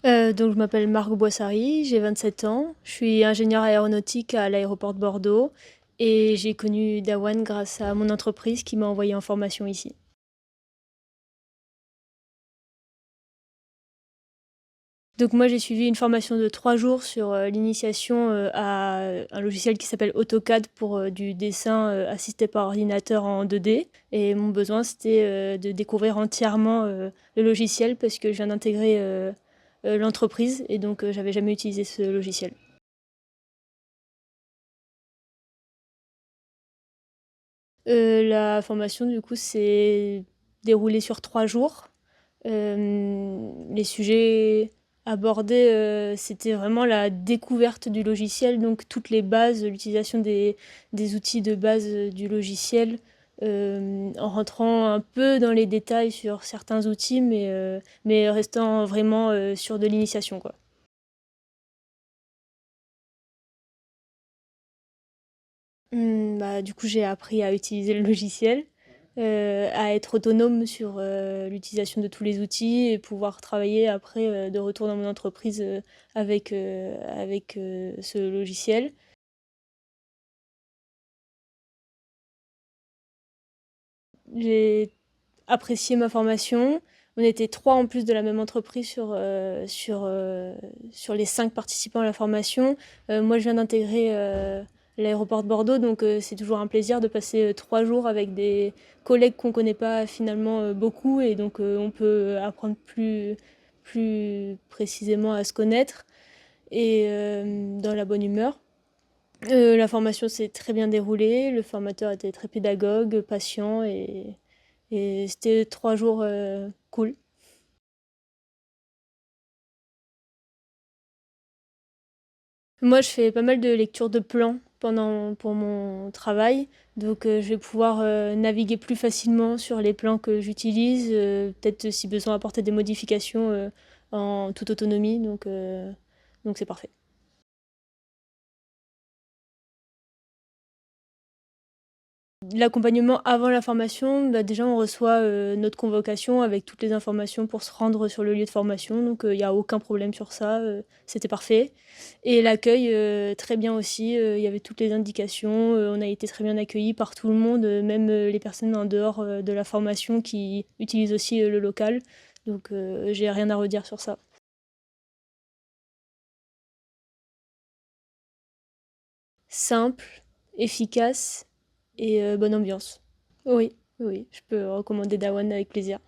Donc je m'appelle Marc Boissary, j'ai 27 ans, je suis ingénieure aéronautique à l'aéroport de Bordeaux et j'ai connu Dawan grâce à mon entreprise qui m'a envoyé en formation ici. Donc moi j'ai suivi une formation de 3 jours sur l'initiation à un logiciel qui s'appelle AutoCAD pour du dessin assisté par ordinateur en 2D. Et mon besoin c'était de découvrir entièrement le logiciel parce que je viens d'intégrer l'entreprise et donc j'avais jamais utilisé ce logiciel. La formation, du coup, s'est déroulée sur 3 jours. Les sujets abordés, c'était vraiment la découverte du logiciel, donc toutes les bases, l'utilisation des outils de base du logiciel, en rentrant un peu dans les détails sur certains outils, mais restant vraiment sur de l'initiation, quoi. Bah, du coup, j'ai appris à utiliser le logiciel, à être autonome sur l'utilisation de tous les outils et pouvoir travailler après de retour dans mon entreprise avec ce logiciel. J'ai apprécié ma formation. On était 3 en plus de la même entreprise sur les 5 participants à la formation. Moi, je viens d'intégrer l'aéroport de Bordeaux, donc c'est toujours un plaisir de passer 3 jours avec des collègues qu'on ne connaît pas finalement beaucoup, et donc on peut apprendre plus précisément à se connaître et dans la bonne humeur. La formation s'est très bien déroulée, le formateur était très pédagogue, patient et c'était 3 jours cool. Moi, je fais pas mal de lectures de plans pour mon travail, donc je vais pouvoir naviguer plus facilement sur les plans que j'utilise, peut-être si besoin apporter des modifications en toute autonomie, donc c'est parfait. L'accompagnement avant la formation, bah, déjà on reçoit notre convocation avec toutes les informations pour se rendre sur le lieu de formation, donc il n'y a aucun problème sur ça, c'était parfait. Et l'accueil, très bien aussi, il y avait toutes les indications, on a été très bien accueillis par tout le monde, même les personnes en dehors de la formation qui utilisent aussi le local, donc j'ai rien à redire sur ça. Simple, efficace et bonne ambiance. Oui, oui, je peux recommander Dawan avec plaisir.